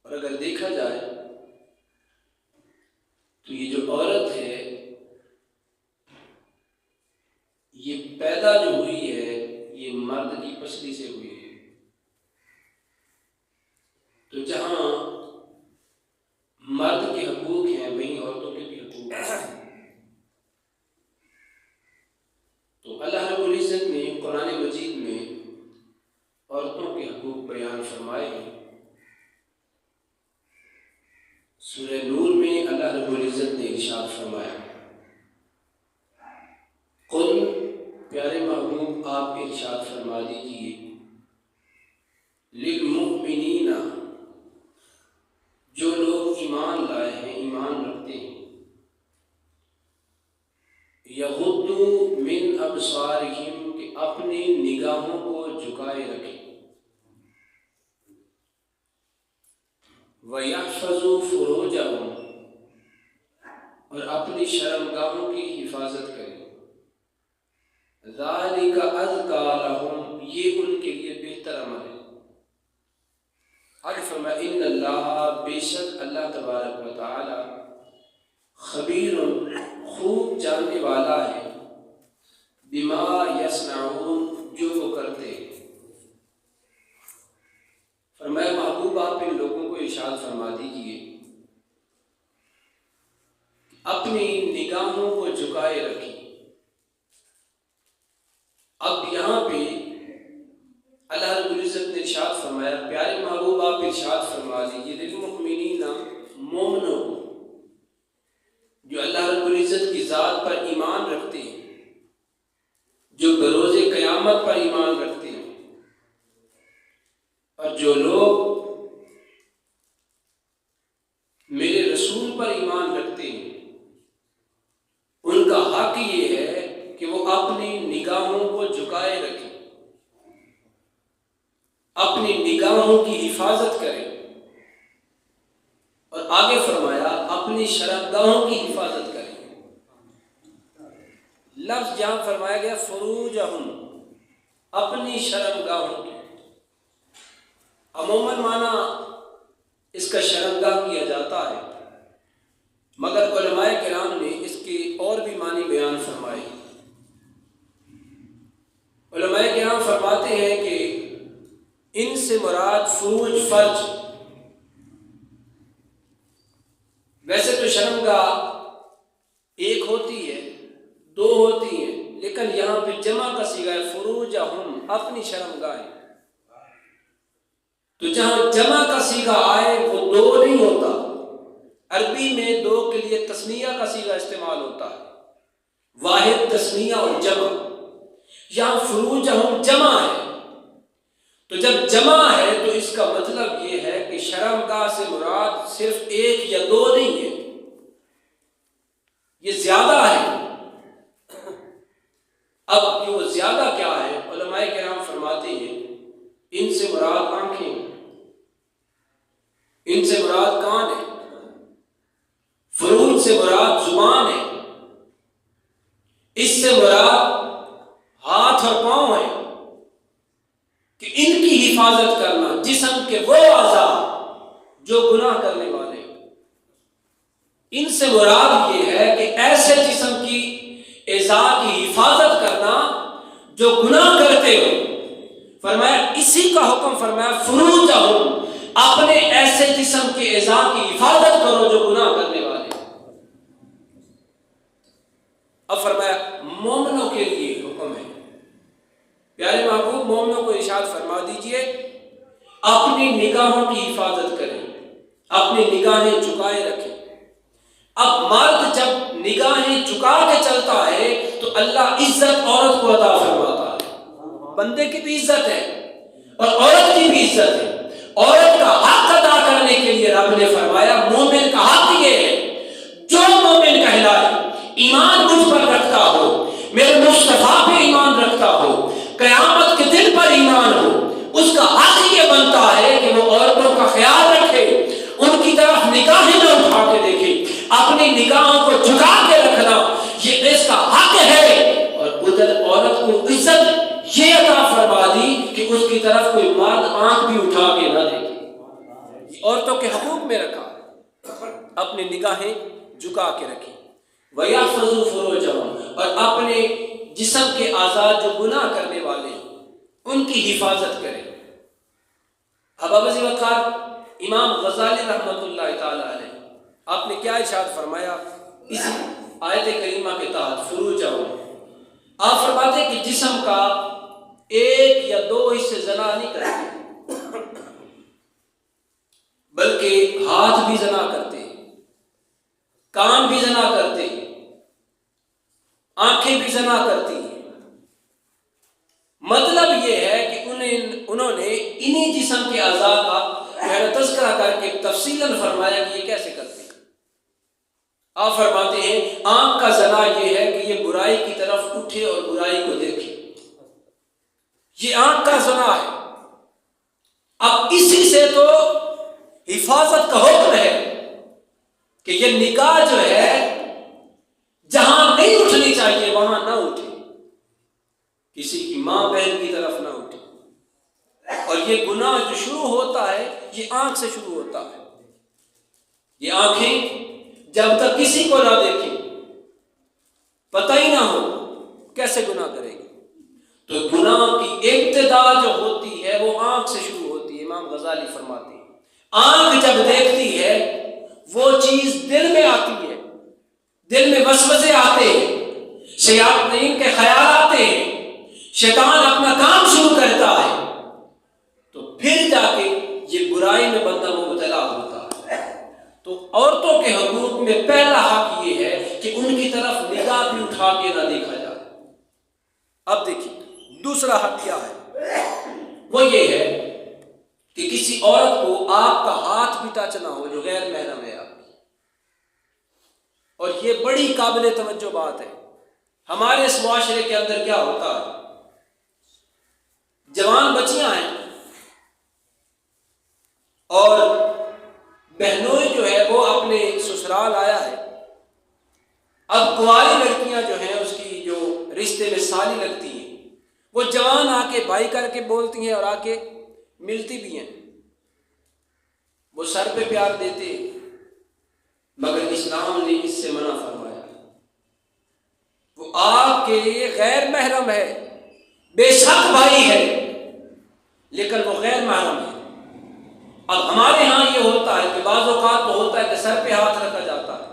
اور اگر دیکھا جائے تو یہ جو عورت ہے یہ پیدا جو ہوئی ہے یہ مرد کی پسلی سے ہوئی ہے. تو جہاں مرد کے حقوق ہیں وہیں عورتوں کے بھی حقوق ہیں. تو اللہ رب العزت نے قرآن مجید میں عورتوں کے حقوق بیان فرمائے ہیں. سورہ نور میں اللہ رب العزت نے ارشاد فرمایا، قل پیارے محبوب آپ ارشاد فرما دیجئے، للمؤمنین جو لوگ ایمان لائے ہیں، ایمان رکھتے ہیں، یغضوا من ابصارہم کہ اپنی نگاہوں کو جھکائے رکھیں، وَيَحْفَظُوا فُرُوجَهُمْ اور اپنی شرمگاہوں کی حفاظت کریں، ذَلِكَ أَزْكَىٰ لَهُمْ یہ ان کے لیے بہتر عمل ہے. آگے فرمایا ان اللہ بے شک اللہ تبارک و تعالی خبیر خوب جاننے والا ہے، بما یصنعون جو وہ کرتے ہیں. فرمایا محبوب آپ ان لوگوں کو ارشاد فرما دیجئے اپنی نگاہوں کو جھکائے رکھیں. اب یہاں پہ اللہ رب العزت نے ارشاد فرمایا، پیارے محبوب آپ ارشاد فرما دیجئے للمؤمنین مومنوں جو اللہ رب العزت کی ذات پر ایمان رکھتے ہیں، جو بروز قیامت پر ایمان رکھتے ہیں، اور جو لوگ میرے رسول پر ایمان رکھتے ہیں، ان کا حق یہ ہے کہ وہ اپنی نگاہوں کو جھکائے رکھیں، اپنی نگاہوں کی حفاظت کریں، اور آگے فرمایا اپنی شرمگاہوں کی حفاظت کریں. لفظ جہاں فرمایا گیا فروجہم اپنی شرمگاہوں کی، عموماً معنی اس کا شرمگاہ کیا جاتا ہے، مگر علماء کرام نے اس کے اور بھی معنی بیان فرمائے. علماء کرام فرماتے ہیں کہ ان سے مراد فروج فرج. ویسے تو شرمگاہ ایک ہوتی ہے، دو ہوتی ہیں، لیکن یہاں پہ جمع کا صیغہ ہے فروجہم اپنی شرمگاہیں. تو جہاں جمع کا صیغہ آئے وہ دو نہیں ہوتا. عربی میں دو کے لیے تثنیہ کا صیغہ استعمال ہوتا ہے، واحد تثنیہ اور جمع. یہاں فروجہم جمع ہے، تو جب جمع ہے تو اس کا مطلب یہ ہے کہ شرمگاہ سے مراد صرف ایک یا دو نہیں ہے، یہ زیادہ ہے. اب یہ وہ زیادہ کیا ہے؟ علماء کرام فرماتے ہیں ان سے مراد آنکھیں ہیں، ان سے مراد کان ہے، فروج سے مراد زبان ہے، اس سے مراد ہاتھ اور پاؤں ہے، کہ ان کی حفاظت کرنا، جسم کے وہ اعضاء جو گناہ کرنے والے ہیں. ان سے مراد یہ ہے کہ ایسے جسم کی اعضاء کی حفاظت کرنا جو گناہ کرتے ہو. فرمایا اسی کا حکم فرمایا فروجہم اپنے ایسے جسم کے اعضاء کی حفاظت کرو جو گناہ کرنے والے. اب فرمایا مومنوں کے لیے حکم ہے. پیارے محبوب مومنوں کو ارشاد فرما دیجئے اپنی نگاہوں کی حفاظت کریں، اپنی نگاہیں جھکائے رکھیں. اب مرد جب نگاہیں جھکا کے چلتا ہے تو اللہ عزت عورت کو عطا فرماتا ہے. بندے کی بھی عزت ہے اور عورت کی بھی عزت ہے. عورت کا حق ادا کرنے کے لیے رب نے فرمایا مومن کا حق یہ ہے جو مومن کہلائے، ایمان مجھ پر رکھتا ہو، میرے مصطفیٰ پہ ایمان رکھتا ہو، قیامت کے دن پر ایمان ہو، اس کا حق یہ بنتا ہے کہ وہ عورتوں کا خیال رکھے، ان کی طرف نگاہیں نہ اٹھا کے دیکھے، اپنی نگاہوں کو جھکا کے رکھنا یہ اس کا حق ہے. اور ادھر عورت کو عزت یہ عطا فرما دی کہ اس کی طرف کوئی مرد آنکھ بھی اٹھا کے نہ دیکھے. عورتوں کے حقوق میں رکھا، اپنی نگاہیں جھکا کے رکھی۔ وَيَحْفَظُوا فُرُوجَهُمْ، اور اپنے جسم کے اعضاء جو گناہ کرنے والے ہیں ان کی حفاظت کریں۔ اب بعض وقت امام غزالی رحمۃ اللہ تعالی علیہ آپ نے کیا ارشاد فرمایا اسی آیت کریمہ کے تحت فروجہم، آپ فرماتے ہیں کہ جسم کا ایک یا دو حصے زنا نہیں کرتے، بلکہ ہاتھ بھی زنا کرتے، کان بھی زنا کرتے، آنکھیں بھی زنا کرتی ہیں۔ مطلب یہ ہے کہ انہوں نے انہی جسم کے اعضاء کا تذکرہ کر کے تفصیلاً فرمایا کہ یہ کیسے کرتے ہیں۔ آپ فرماتے ہیں آنکھ کا زنا یہ ہے کہ یہ برائی کی طرف اٹھے اور برائی کو دیکھے، یہ آنکھ کا زنا ہے۔ اب اسی سے تو حفاظت کا حکم ہے کہ یہ نگاہ جو ہے جہاں نہیں اٹھنی چاہیے وہاں نہ اٹھے، کسی کی ماں بہن کی طرف نہ اٹھے۔ اور یہ گناہ جو شروع ہوتا ہے یہ آنکھ سے شروع ہوتا ہے۔ یہ آنکھیں جب تک کسی کو نہ دیکھیں، پتہ ہی نہ ہو کیسے گناہ کرے گی۔ تو گناہ کی ابتدا جو ہوتی ہے وہ آنکھ سے شروع ہوتی ہے۔ امام غزالی فرماتے ہیں آنکھ جب دیکھتی ہے وہ چیز دل میں آتی ہے، دل میں وسوسے آتے ہیں، شیاطین کے خیال آتے ہیں، شیطان اپنا کام شروع کرتا ہے، تو پھر جا کے یہ برائی میں بندہ مبتلا ہوتا ہے۔ تو عورتوں کے حقوق میں پہلا حق یہ ہے کہ ان کی طرف نگاہ بھی اٹھا کے نہ دیکھا جائے۔ اب دیکھیے دوسرا حق کیا ہے، وہ یہ ہے کہ کسی عورت کو آپ کا ہاتھ بھی ٹچ نہ ہو جو غیر محرم ہے آپ کی۔ اور یہ بڑی قابل توجہ بات ہے۔ ہمارے اس معاشرے کے اندر کیا ہوتا ہے، جوان بچیاں ہیں اور بہنوئی جو ہے وہ اپنے سسرال آیا ہے، اب کنواری لڑکیاں جو ہیں اس کی جو رشتے میں سالی لگتی ہیں وہ جوان آ کے بھائی کر کے بولتی ہیں اور آ کے ملتی بھی ہیں، وہ سر پہ پیار دیتے، مگر اسلام نے اس سے منع فرمایا۔ وہ آپ کے لیے غیر محرم ہے، بے شک بھائی ہے لیکن وہ غیر محرم ہے۔ اب ہمارے ہاں یہ ہوتا ہے کہ بعض اوقات تو ہوتا ہے کہ سر پہ ہاتھ رکھا جاتا ہے،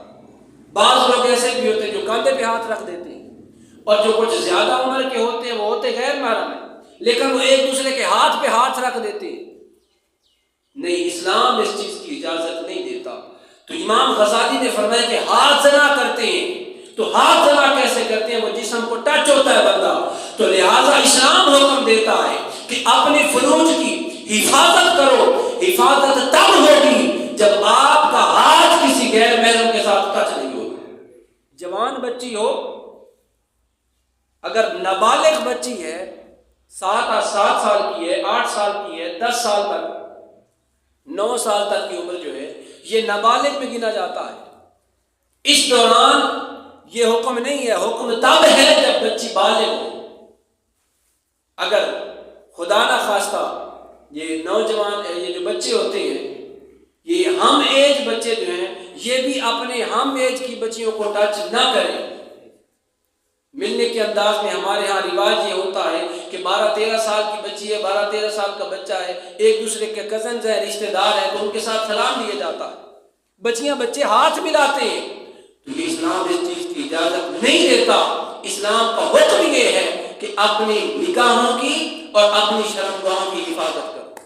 بعض لوگ ایسے بھی ہوتے ہیں جو کاندھے پہ ہاتھ رکھ دیتے ہیں، اور جو کچھ زیادہ عمر کے ہوتے ہیں وہ ہوتے غیر محرم ہیں لیکن وہ ایک دوسرے کے ہاتھ پہ ہاتھ رکھ دیتے ہیں۔ نہیں، اسلام اس چیز کی اجازت نہیں دیتا۔ تو امام غزالی نے فرمایا کہ ہاتھ زنا کرتے ہیں، تو ہاتھ زنا کیسے کرتے ہیں، وہ جسم کو ٹچ ہوتا ہے بندہ، تو لہٰذا اسلام حکم دیتا ہے کہ اپنے فروج کی حفاظت کرو۔ حفاظت تب ہوگی جب آپ کا ہاتھ کسی غیر محرم کے ساتھ ٹچ نہیں ہوگا۔ جوان بچی ہو، اگر نابالغ بچی ہے، 7 سال کی ہے، 8 سال کی ہے، 10 سال تک، 9 سال تک کی عمر جو ہے یہ نابالغ میں گنا جاتا ہے۔ اس دوران یہ حکم نہیں ہے، حکم تب ہے جب بچی بالغ ہو۔ اگر خدا نہ خواستہ یہ نوجوان یہ جو بچے ہوتے ہیں، یہ ہم ایج بچے جو ہیں، یہ بھی اپنے ہم ایج کی بچیوں کو ٹچ نہ کریں۔ ملنے کے انداز میں ہمارے ہاں رواج یہ ہوتا ہے کہ 12-13 سال کی بچی ہے، 12-13 سال کا بچہ ہے، ایک دوسرے کے کزنز ہیں، رشتہ دار ہیں، تو ان کے ساتھ سلام دیا جاتا ہے، بچیاں بچے ہاتھ ملاتے ہیں۔ تو یہ اسلام اس چیز کی اجازت نہیں دیتا۔ اسلام کا حکم یہ ہے کہ اپنی نگاہوں کی اور اپنی شرمگاہوں کی حفاظت کرو۔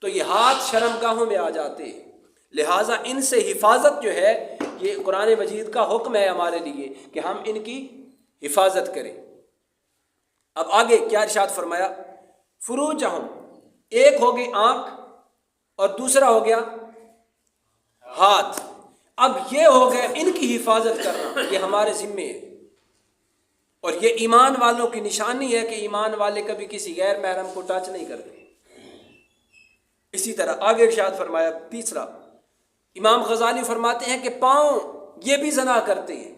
تو یہ ہاتھ شرمگاہوں میں آ جاتے ہیں، لہٰذا ان سے حفاظت جو ہے یہ قرآن مجید کا حکم ہے ہمارے لیے کہ ہم ان کی حفاظت کریں۔ اب آگے کیا ارشاد فرمایا، فروجہم، ایک ہو گئی آنکھ اور دوسرا ہو گیا ہاتھ۔ اب یہ ہو گیا ان کی حفاظت کرنا، یہ ہمارے ذمے ہے، اور یہ ایمان والوں کی نشانی ہے کہ ایمان والے کبھی کسی غیر محرم کو ٹچ نہیں کرتے۔ اسی طرح آگے ارشاد فرمایا تیسرا، امام غزالی فرماتے ہیں کہ پاؤں یہ بھی زنا کرتے ہیں۔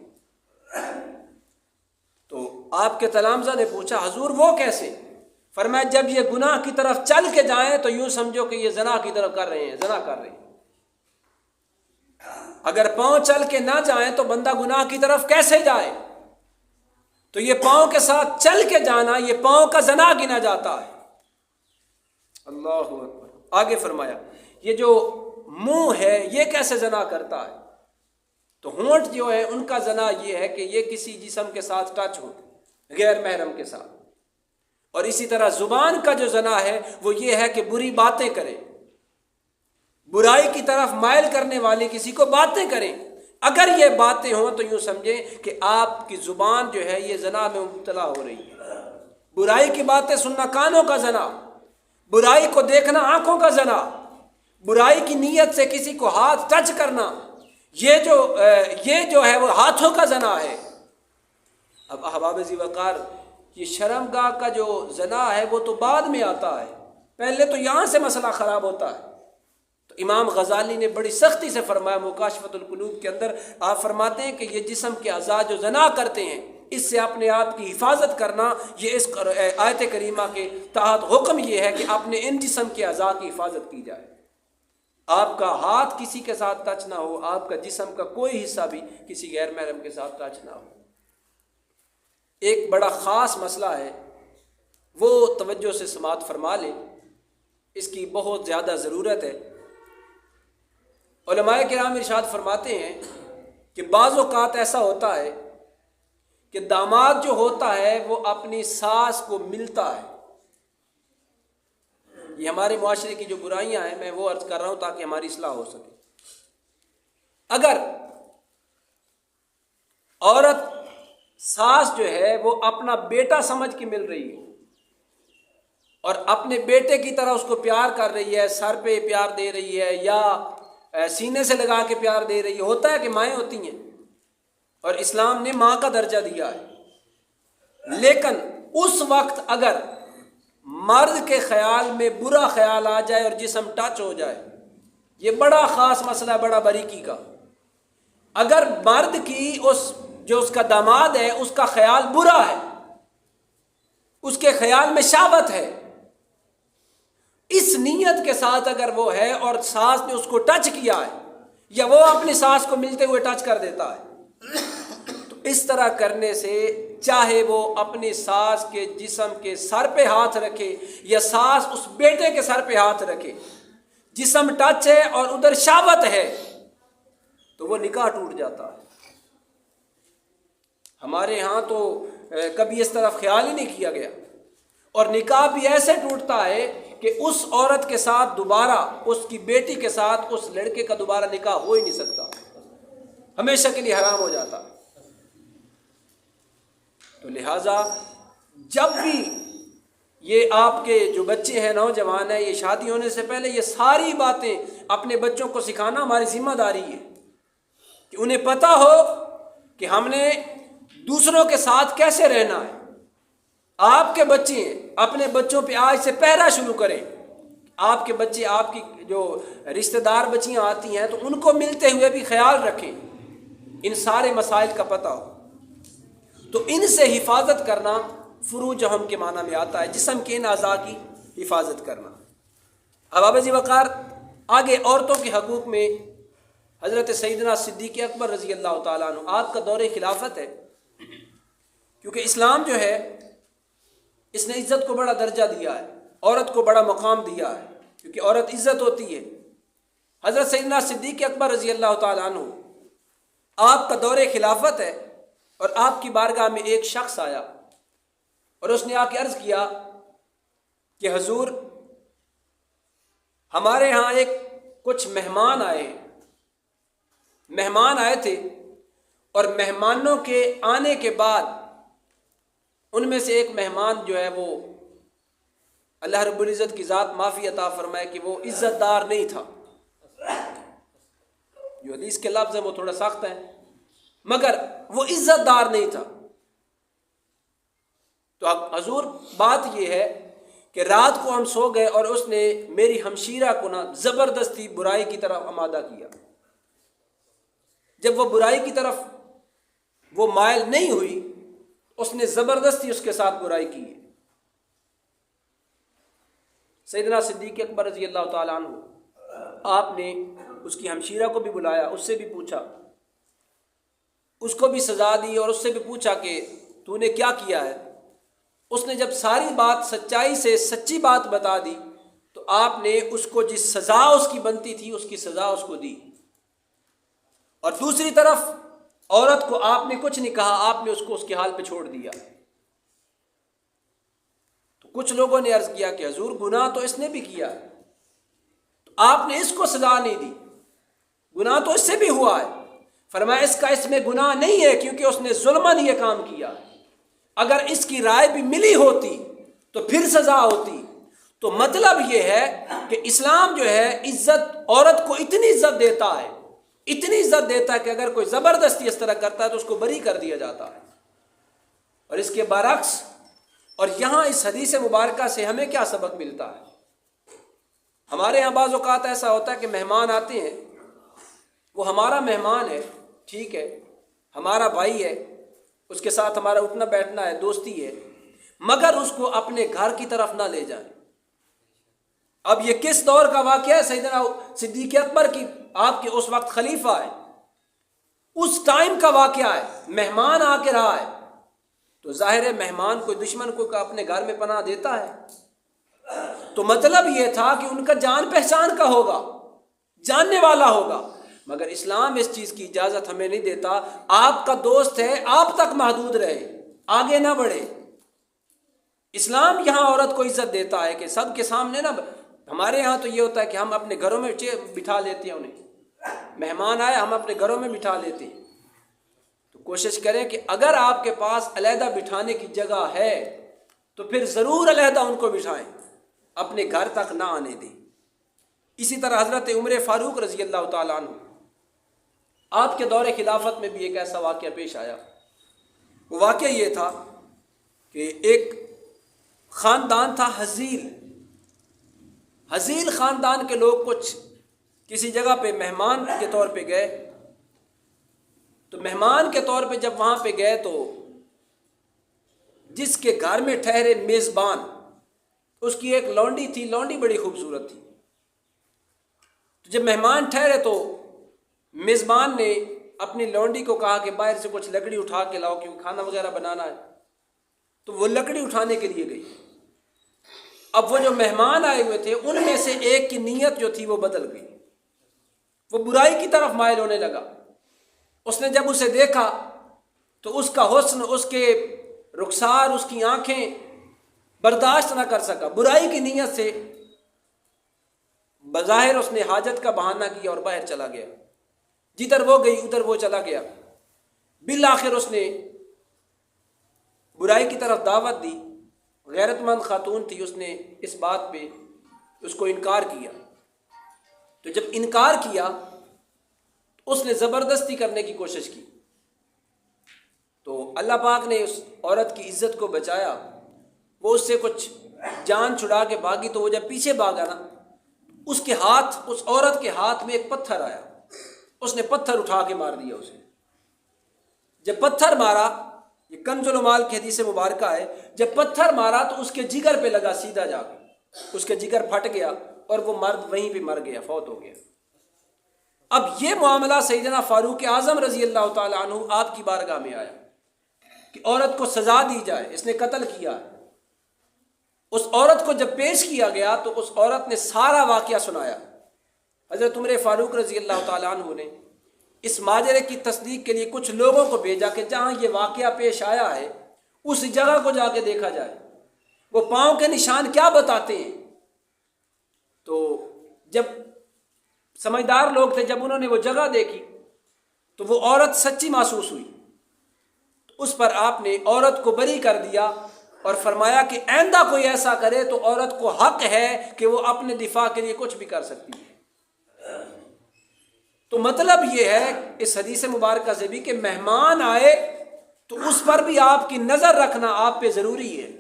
تو آپ کے تلامذہ نے پوچھا حضور وہ کیسے؟ فرمایا جب یہ گناہ کی طرف چل کے جائیں تو یوں سمجھو کہ یہ زنا کی طرف کر رہے ہیں، زنا کر رہے ہیں۔ اگر پاؤں چل کے نہ جائیں تو بندہ گناہ کی طرف کیسے جائے؟ تو یہ پاؤں کے ساتھ چل کے جانا یہ پاؤں کا زنا گنا جاتا ہے۔ اللہ اکبر۔ آگے فرمایا یہ جو منہ ہے یہ کیسے زنا کرتا ہے؟ تو ہونٹ جو ہے ان کا زنا یہ ہے کہ یہ کسی جسم کے ساتھ ٹچ ہو غیر محرم کے ساتھ، اور اسی طرح زبان کا جو زنا ہے وہ یہ ہے کہ بری باتیں کرے، برائی کی طرف مائل کرنے والی کسی کو باتیں کریں۔ اگر یہ باتیں ہوں تو یوں سمجھیں کہ آپ کی زبان جو ہے یہ زنا میں مبتلا ہو رہی ہے۔ برائی کی باتیں سننا کانوں کا زنا، برائی کو دیکھنا آنکھوں کا زنا، برائی کی نیت سے کسی کو ہاتھ ٹچ کرنا یہ جو ہے وہ ہاتھوں کا زنا ہے۔ اب احباب ذی وقار، یہ شرم گاہ کا جو زنا ہے وہ تو بعد میں آتا ہے، پہلے تو یہاں سے مسئلہ خراب ہوتا ہے۔ تو امام غزالی نے بڑی سختی سے فرمایا مکاشفۃ القلوب کے اندر، آپ فرماتے ہیں کہ یہ جسم کے اعضاء جو زنا کرتے ہیں اس سے اپنے آپ کی حفاظت کرنا، یہ اس آیت کریمہ کے تحت حکم یہ ہے کہ اپنے ان جسم کے اعضاء کی حفاظت کی جائے۔ آپ کا ہاتھ کسی کے ساتھ ٹچ نہ ہو، آپ کا جسم کا کوئی حصہ بھی کسی غیر محرم کے ساتھ ٹچ نہ ہو۔ ایک بڑا خاص مسئلہ ہے، وہ توجہ سے سماعت فرما لیں، اس کی بہت زیادہ ضرورت ہے۔ علماء کرام ارشاد فرماتے ہیں کہ بعض اوقات ایسا ہوتا ہے کہ داماد جو ہوتا ہے وہ اپنی ساس کو ملتا ہے۔ یہ ہمارے معاشرے کی جو برائیاں ہیں میں وہ عرض کر رہا ہوں تاکہ ہماری اصلاح ہو سکے۔ اگر عورت ساس جو ہے وہ اپنا بیٹا سمجھ کے مل رہی ہے اور اپنے بیٹے کی طرح اس کو پیار کر رہی ہے، سر پہ پیار دے رہی ہے یا سینے سے لگا کے پیار دے رہی ہے، ہوتا ہے کہ مائیں ہوتی ہیں اور اسلام نے ماں کا درجہ دیا ہے، لیکن اس وقت اگر مرد کے خیال میں برا خیال آ جائے اور جسم ٹچ ہو جائے، یہ بڑا خاص مسئلہ ہے، بڑا باریکی کا۔ اگر مرد کی جو اس کا داماد ہے اس کا خیال برا ہے، اس کے خیال میں شہوت ہے، اس نیت کے ساتھ اگر وہ ہے اور ساس نے اس کو ٹچ کیا ہے یا وہ اپنی ساس کو ملتے ہوئے ٹچ کر دیتا ہے، تو اس طرح کرنے سے چاہے وہ اپنی ساس کے جسم کے سر پہ ہاتھ رکھے یا ساس اس بیٹے کے سر پہ ہاتھ رکھے، جسم ٹچ ہے اور ادھر شہوت ہے تو وہ نکاح ٹوٹ جاتا ہے۔ ہمارے ہاں تو کبھی اس طرف خیال ہی نہیں کیا گیا، اور نکاح بھی ایسے ٹوٹتا ہے کہ اس عورت کے ساتھ دوبارہ، اس کی بیٹی کے ساتھ اس لڑکے کا دوبارہ نکاح ہو ہی نہیں سکتا، ہمیشہ کے لیے حرام ہو جاتا۔ تو لہٰذا جب بھی یہ آپ کے جو بچے ہیں، نوجوان ہیں، یہ شادی ہونے سے پہلے یہ ساری باتیں اپنے بچوں کو سکھانا ہماری ذمہ داری ہے کہ انہیں پتہ ہو کہ ہم نے دوسروں کے ساتھ کیسے رہنا ہے۔ آپ کے بچے ہیں، اپنے بچوں پہ آج سے پہرا شروع کریں۔ آپ کے بچے، آپ کی جو رشتہ دار بچیاں آتی ہیں تو ان کو ملتے ہوئے بھی خیال رکھیں، ان سارے مسائل کا پتہ ہو۔ تو ان سے حفاظت کرنا فروج ہم کے معنی میں آتا ہے، جسم کے ان اعضاء کی حفاظت کرنا۔ احباب ذی وقار، آگے عورتوں کے حقوق میں حضرت سیدنا صدیق اکبر رضی اللہ تعالیٰ عنہ، آپ کا دور خلافت ہے، کیونکہ اسلام جو ہے اس نے عزت کو بڑا درجہ دیا ہے، عورت کو بڑا مقام دیا ہے، کیونکہ عورت عزت ہوتی ہے۔ حضرت سیدنا صدیق اکبر رضی اللہ تعالیٰ عنہ، آپ کا دور خلافت ہے، اور آپ کی بارگاہ میں ایک شخص آیا اور اس نے آ کے عرض کیا کہ حضور، ہمارے ہاں کچھ مہمان آئے ہیں، مہمان آئے تھے، اور مہمانوں کے آنے کے بعد ان میں سے ایک مہمان جو ہے وہ اللہ رب العزت کی ذات معافی عطا فرمائے کہ وہ عزت دار نہیں تھا۔ جو حدیث کے لفظ ہیں وہ تھوڑا سخت ہیں، مگر وہ عزت دار نہیں تھا۔ تو اب حضور بات یہ ہے کہ رات کو ہم سو گئے اور اس نے میری ہمشیرہ کو نا زبردستی برائی کی طرف آمادہ کیا۔ جب وہ برائی کی طرف وہ مائل نہیں ہوئی، اس نے زبردستی اس کے ساتھ برائی کی ہے۔ سیدنا صدیق اکبر رضی اللہ تعالیٰ عنہ، آپ نے اس کی ہمشیرہ کو بھی بلایا، اس سے بھی پوچھا، اس کو بھی سزا دی اور اس سے بھی پوچھا کہ تو نے کیا کیا ہے۔ اس نے جب ساری بات سچائی سے سچی بات بتا دی تو آپ نے اس کو جس سزا اس کی بنتی تھی اس کی سزا اس کو دی۔ اور دوسری طرف عورت کو آپ نے کچھ نہیں کہا، آپ نے اس کو اس کے حال پہ چھوڑ دیا۔ تو کچھ لوگوں نے عرض کیا کہ حضور گناہ تو اس نے بھی کیا ہے، تو آپ نے اس کو سزا نہیں دی، گناہ تو اس سے بھی ہوا ہے۔ فرمایا اس کا اس میں گناہ نہیں ہے کیونکہ اس نے ظلماً یہ کام کیا، اگر اس کی رائے بھی ملی ہوتی تو پھر سزا ہوتی۔ تو مطلب یہ ہے کہ اسلام جو ہے عزت، عورت کو اتنی عزت دیتا ہے، اتنی عزت دیتا ہے کہ اگر کوئی زبردستی اس طرح کرتا ہے تو اس کو بری کر دیا جاتا ہے۔ اور اس کے برعکس، اور یہاں اس حدیث مبارکہ سے ہمیں کیا سبق ملتا ہے؟ ہمارے یہاں بعض اوقات ایسا ہوتا ہے کہ مہمان آتے ہیں، وہ ہمارا مہمان ہے، ٹھیک ہے، ہمارا بھائی ہے، اس کے ساتھ ہمارا اٹھنا بیٹھنا ہے، دوستی ہے، مگر اس کو اپنے گھر کی طرف نہ لے جائیں۔ اب یہ کس دور کا واقعہ ہے؟ سیدنا صدیق اکبر کی، آپ کے اس وقت خلیفہ ہے، اس ٹائم کا واقعہ ہے، مہمان آ کے رہا ہے، تو ظاہر ہے مہمان کوئی دشمن کو اپنے گھر میں پناہ دیتا ہے۔ تو مطلب یہ تھا کہ ان کا جان پہچان کا ہوگا، جاننے والا ہوگا، مگر اسلام اس چیز کی اجازت ہمیں نہیں دیتا۔ آپ کا دوست ہے، آپ تک محدود رہے، آگے نہ بڑھے۔ اسلام یہاں عورت کو عزت دیتا ہے کہ سب کے سامنے نہ، ہمارے یہاں تو یہ ہوتا ہے کہ ہم اپنے گھروں میں بٹھا لیتے ہیں، انہیں مہمان آئے ہم اپنے گھروں میں بٹھا لیتے ہیں۔ تو کوشش کریں کہ اگر آپ کے پاس علیحدہ بٹھانے کی جگہ ہے تو پھر ضرور علیحدہ ان کو بٹھائیں، اپنے گھر تک نہ آنے دیں۔ اسی طرح حضرت عمر فاروق رضی اللہ تعالیٰ عنہ، آپ کے دور خلافت میں بھی ایک ایسا واقعہ پیش آیا۔ وہ واقعہ یہ تھا کہ ایک خاندان تھا حزیل خاندان کے لوگ کچھ کسی جگہ پہ مہمان کے طور پہ گئے، تو مہمان کے طور پہ جب وہاں پہ گئے تو جس کے گھر میں ٹھہرے میزبان، اس کی ایک لونڈی تھی، لونڈی بڑی خوبصورت تھی۔ تو جب مہمان ٹھہرے تو میزبان نے اپنی لونڈی کو کہا کہ باہر سے کچھ لکڑی اٹھا کے لاؤ کیونکہ کھانا وغیرہ بنانا ہے۔ تو وہ لکڑی اٹھانے کے لیے گئی۔ اب وہ جو مہمان آئے ہوئے تھے ان میں سے ایک کی نیت جو تھی وہ بدل گئی، وہ برائی کی طرف مائل ہونے لگا۔ اس نے جب اسے دیکھا تو اس کا حسن، اس کے رخسار، اس کی آنکھیں برداشت نہ کر سکا، برائی کی نیت سے بظاہر اس نے حاجت کا بہانہ کیا اور باہر چلا گیا، جدھر وہ گئی ادھر وہ چلا گیا۔ بالآخر اس نے برائی کی طرف دعوت دی، غیرت مند خاتون تھی، اس نے اس بات پہ اس کو انکار کیا۔ تو جب انکار کیا تو اس نے زبردستی کرنے کی کوشش کی، تو اللہ پاک نے اس عورت کی عزت کو بچایا۔ وہ اس سے کچھ جان چھڑا کے بھاگی، تو وہ جب پیچھے بھاگا نا، اس کے ہاتھ، اس عورت کے ہاتھ میں ایک پتھر آیا، اس نے پتھر اٹھا کے مار دیا اسے۔ جب پتھر مارا، یہ کنز العمال کی حدیث مبارکہ ہے، جب پتھر مارا تو اس کے جگر پہ لگا سیدھا جا کے، اس کے جگر پھٹ گیا اور وہ مرد وہیں پہ مر گیا، فوت ہو گیا۔ اب یہ معاملہ سیدنا فاروق اعظم رضی اللہ تعالیٰ عنہ آپ کی بارگاہ میں آیا کہ عورت کو سزا دی جائے، اس نے قتل کیا ہے۔ اس عورت کو جب پیش کیا گیا تو اس عورت نے سارا واقعہ سنایا۔ حضرت عمر فاروق رضی اللہ تعالیٰ عنہ نے اس ماجرے کی تصدیق کے لیے کچھ لوگوں کو بھیجا کہ جہاں یہ واقعہ پیش آیا ہے اس جگہ کو جا کے دیکھا جائے، وہ پاؤں کے نشان کیا بتاتے ہیں۔ تو جب سمجھدار لوگ تھے، جب انہوں نے وہ جگہ دیکھی تو وہ عورت سچی محسوس ہوئی، تو اس پر آپ نے عورت کو بری کر دیا اور فرمایا کہ آئندہ کوئی ایسا کرے تو عورت کو حق ہے کہ وہ اپنے دفاع کے لیے کچھ بھی کر سکتی ہے۔ تو مطلب یہ ہے اس حدیث مبارکہ سے بھی کہ مہمان آئے تو اس پر بھی آپ کی نظر رکھنا آپ پہ ضروری ہے۔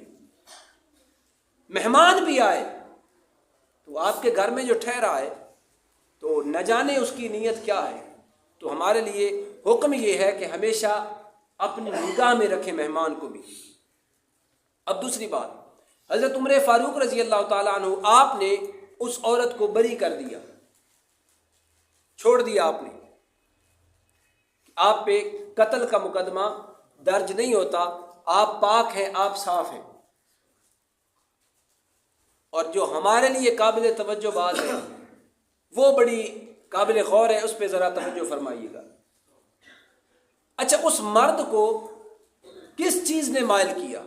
مہمان بھی آئے تو آپ کے گھر میں جو ٹھہرا ہے تو نہ جانے اس کی نیت کیا ہے، تو ہمارے لیے حکم یہ ہے کہ ہمیشہ اپنی نگاہ میں رکھیں مہمان کو بھی۔ اب دوسری بات، حضرت عمر فاروق رضی اللہ تعالیٰ عنہ آپ نے اس عورت کو بری کر دیا، چھوڑ دیا آپ نے، آپ پہ قتل کا مقدمہ درج نہیں ہوتا، آپ پاک ہیں، آپ صاف ہیں۔ اور جو ہمارے لیے قابل توجہ بات ہے وہ بڑی قابل غور ہے، اس پہ ذرا توجہ فرمائیے گا۔ اچھا، اس مرد کو کس چیز نے مائل کیا؟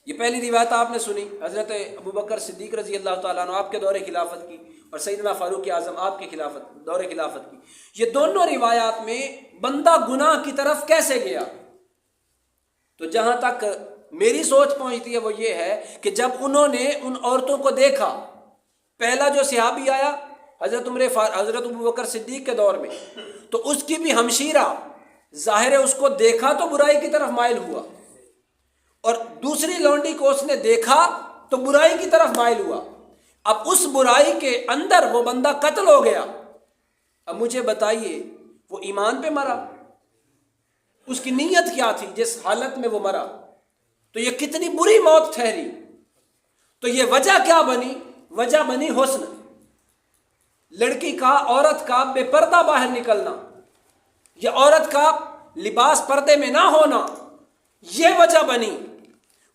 یہ پہلی روایت آپ نے سنی، حضرت ابوبکر صدیق رضی اللہ تعالیٰ عنہ آپ کے دور خلافت کی، اور سیدنا فاروق اعظم آپ کے دور خلافت کی۔ یہ دونوں روایات میں بندہ گناہ کی طرف کیسے گیا؟ تو جہاں تک میری سوچ پہنچتی ہے وہ یہ ہے کہ جب انہوں نے ان عورتوں کو دیکھا، پہلا جو صحابی آیا حضرت ابوبکر صدیق کے دور میں، تو اس کی بھی ہمشیرہ ظاہر ہے اس کو دیکھا تو برائی کی طرف مائل ہوا، اور دوسری لونڈی کو اس نے دیکھا تو برائی کی طرف مائل ہوا۔ اب اس برائی کے اندر وہ بندہ قتل ہو گیا۔ اب مجھے بتائیے وہ ایمان پہ مرا؟ اس کی نیت کیا تھی جس حالت میں وہ مرا؟ تو یہ کتنی بری موت ٹھہری۔ تو یہ وجہ کیا بنی؟ وجہ بنی حسن، لڑکی کا، عورت کا بے پردہ باہر نکلنا، یا عورت کا لباس پردے میں نہ ہونا، یہ وجہ بنی۔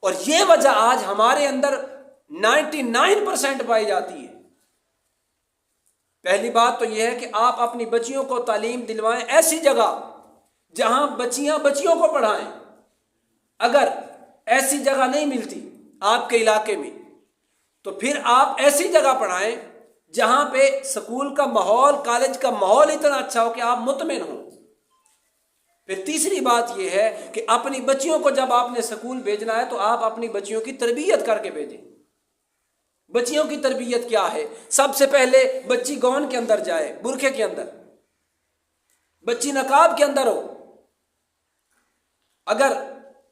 اور یہ وجہ آج ہمارے اندر 99% پائی جاتی ہے۔ پہلی بات تو یہ ہے کہ آپ اپنی بچیوں کو تعلیم دلوائیں ایسی جگہ جہاں بچیاں بچیوں کو پڑھائیں۔ اگر ایسی جگہ نہیں ملتی آپ کے علاقے میں تو پھر آپ ایسی جگہ پڑھائیں جہاں پہ سکول کا ماحول، کالج کا ماحول اتنا اچھا ہو کہ آپ مطمئن ہوں۔ پھر تیسری بات یہ ہے کہ اپنی بچیوں کو جب آپ نے سکول بھیجنا ہے تو آپ اپنی بچیوں کی تربیت کر کے بھیجیں۔ بچیوں کی تربیت کیا ہے؟ سب سے پہلے بچی گون کے اندر جائے، برقعے کے اندر، بچی نقاب کے اندر ہو۔ اگر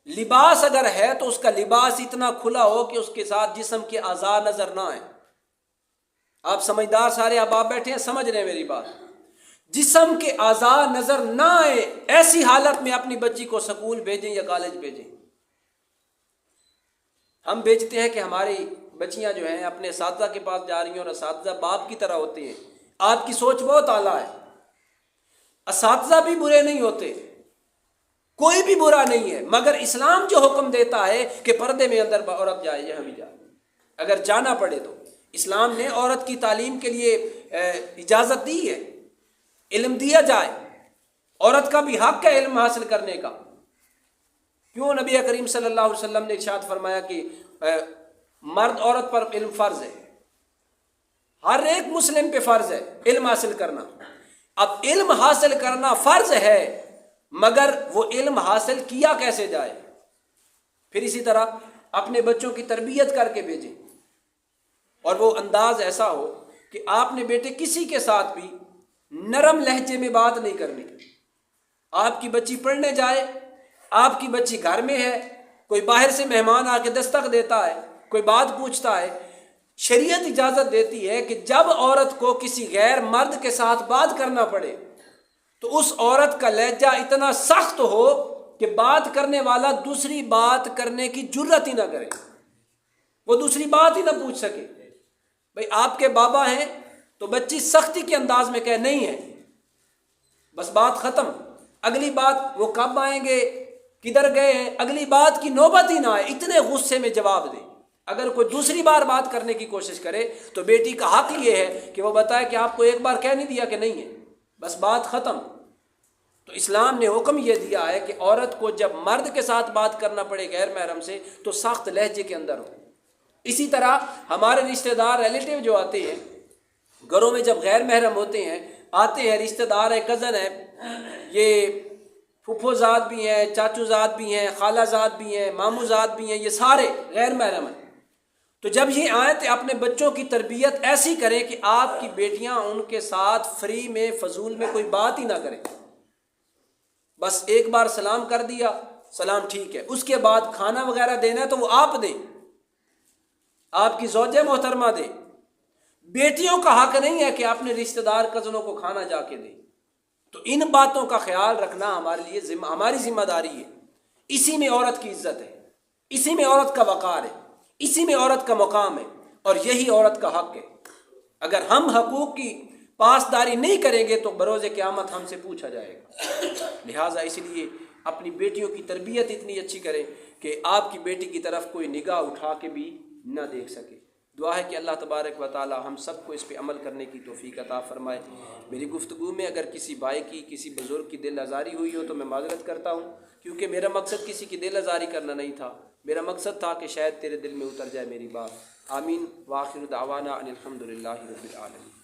لباس ہے تو اس کا لباس اتنا کھلا ہو کہ اس کے ساتھ جسم کے اعضاء نظر نہ آئیں۔ آپ سمجھدار سارے اب آپ بیٹھے ہیں، سمجھ رہے ہیں میری بات؟ جسم کے اعضاء نظر نہ آئے، ایسی حالت میں اپنی بچی کو سکول بھیجیں یا کالج بھیجیں۔ ہم بھیجتے ہیں کہ ہماری بچیاں جو ہیں اپنے اساتذہ کے پاس جا رہی ہیں، اور اساتذہ باپ کی طرح ہوتے ہیں۔ آپ کی سوچ بہت اعلیٰ ہے۔ اساتذہ بھی برے نہیں ہوتے، کوئی بھی برا نہیں ہے، مگر اسلام جو حکم دیتا ہے کہ پردے میں اندر عورت جائے، یہاں بھی جائے، اگر جانا پڑے تو اسلام نے عورت کی تعلیم کے لیے اجازت دی ہے، علم دیا جائے، عورت کا بھی حق ہے علم حاصل کرنے کا۔ کیوں نبی کریم صلی اللہ علیہ وسلم نے ارشاد فرمایا کہ مرد عورت پر علم فرض ہے، ہر ایک مسلم پہ فرض ہے علم حاصل کرنا۔ اب علم حاصل کرنا فرض ہے، مگر وہ علم حاصل کیا کیسے جائے؟ پھر اسی طرح اپنے بچوں کی تربیت کر کے بھیجیں، اور وہ انداز ایسا ہو کہ آپ نے بیٹے کسی کے ساتھ بھی نرم لہجے میں بات نہیں کرنی۔ آپ کی بچی پڑھنے جائے، آپ کی بچی گھر میں ہے، کوئی باہر سے مہمان آ کے دستک دیتا ہے، کوئی بات پوچھتا ہے، شریعت اجازت دیتی ہے کہ جب عورت کو کسی غیر مرد کے ساتھ بات کرنا پڑے تو اس عورت کا لہجہ اتنا سخت ہو کہ بات کرنے والا دوسری بات کرنے کی جرت ہی نہ کرے، وہ دوسری بات ہی نہ پوچھ سکے۔ بھئی آپ کے بابا ہیں تو بچی سختی کے انداز میں کہے نہیں ہے، بس بات ختم، اگلی بات وہ کب آئیں گے، کدھر گئے ہیں، اگلی بات کی نوبت ہی نہ آئے، اتنے غصے میں جواب دے۔ اگر کوئی دوسری بار بات کرنے کی کوشش کرے تو بیٹی کا حق یہ ہے کہ وہ بتائے کہ آپ کو ایک بار کہہ نہیں دیا کہ نہیں ہے، بس بات ختم۔ تو اسلام نے حکم یہ دیا ہے کہ عورت کو جب مرد کے ساتھ بات کرنا پڑے غیر محرم سے تو سخت لہجے کے اندر ہو۔ اسی طرح ہمارے رشتہ دار ریلیٹیو جو آتے ہیں گھروں میں، جب غیر محرم ہوتے ہیں، آتے ہیں، رشتہ دار ہیں، کزن ہیں، یہ پھپھو زاد بھی ہیں، چاچو زاد بھی ہیں، خالہ زاد بھی ہیں، مامو زاد بھی ہیں، یہ سارے غیر محرم ہیں۔ تو جب یہ آئیں تو اپنے بچوں کی تربیت ایسی کریں کہ آپ کی بیٹیاں ان کے ساتھ فری میں فضول میں کوئی بات ہی نہ کریں، بس ایک بار سلام کر دیا، سلام ٹھیک ہے، اس کے بعد کھانا وغیرہ دینا ہے تو وہ آپ دیں، آپ کی زوجہ محترمہ دے۔ بیٹیوں کا حق نہیں ہے کہ اپنے رشتہ دار کزنوں کو کھانا جا کے دے۔ تو ان باتوں کا خیال رکھنا ہمارے لیے ہماری ذمہ داری ہے۔ اسی میں عورت کی عزت ہے، اسی میں عورت کا وقار ہے، اسی میں عورت کا مقام ہے، اور یہی عورت کا حق ہے۔ اگر ہم حقوق کی پاسداری نہیں کریں گے تو بروز قیامت ہم سے پوچھا جائے گا۔ لہٰذا اس لیے اپنی بیٹیوں کی تربیت اتنی اچھی کریں کہ آپ کی بیٹی کی طرف کوئی نگاہ اٹھا کے بھی نہ دیکھ سکے۔ دعا ہے کہ اللہ تبارک و تعالی ہم سب کو اس پہ عمل کرنے کی توفیق عطا فرمائے۔ میری گفتگو میں اگر کسی بھائی کی، کسی بزرگ کی دل آزاری ہوئی ہو تو میں معذرت کرتا ہوں، کیونکہ میرا مقصد کسی کی دل آزاری کرنا نہیں تھا، میرا مقصد تھا کہ شاید تیرے دل میں اتر جائے میری بات۔ آمین۔ وآخر دعوانا ان الحمد للہ رب العالمین۔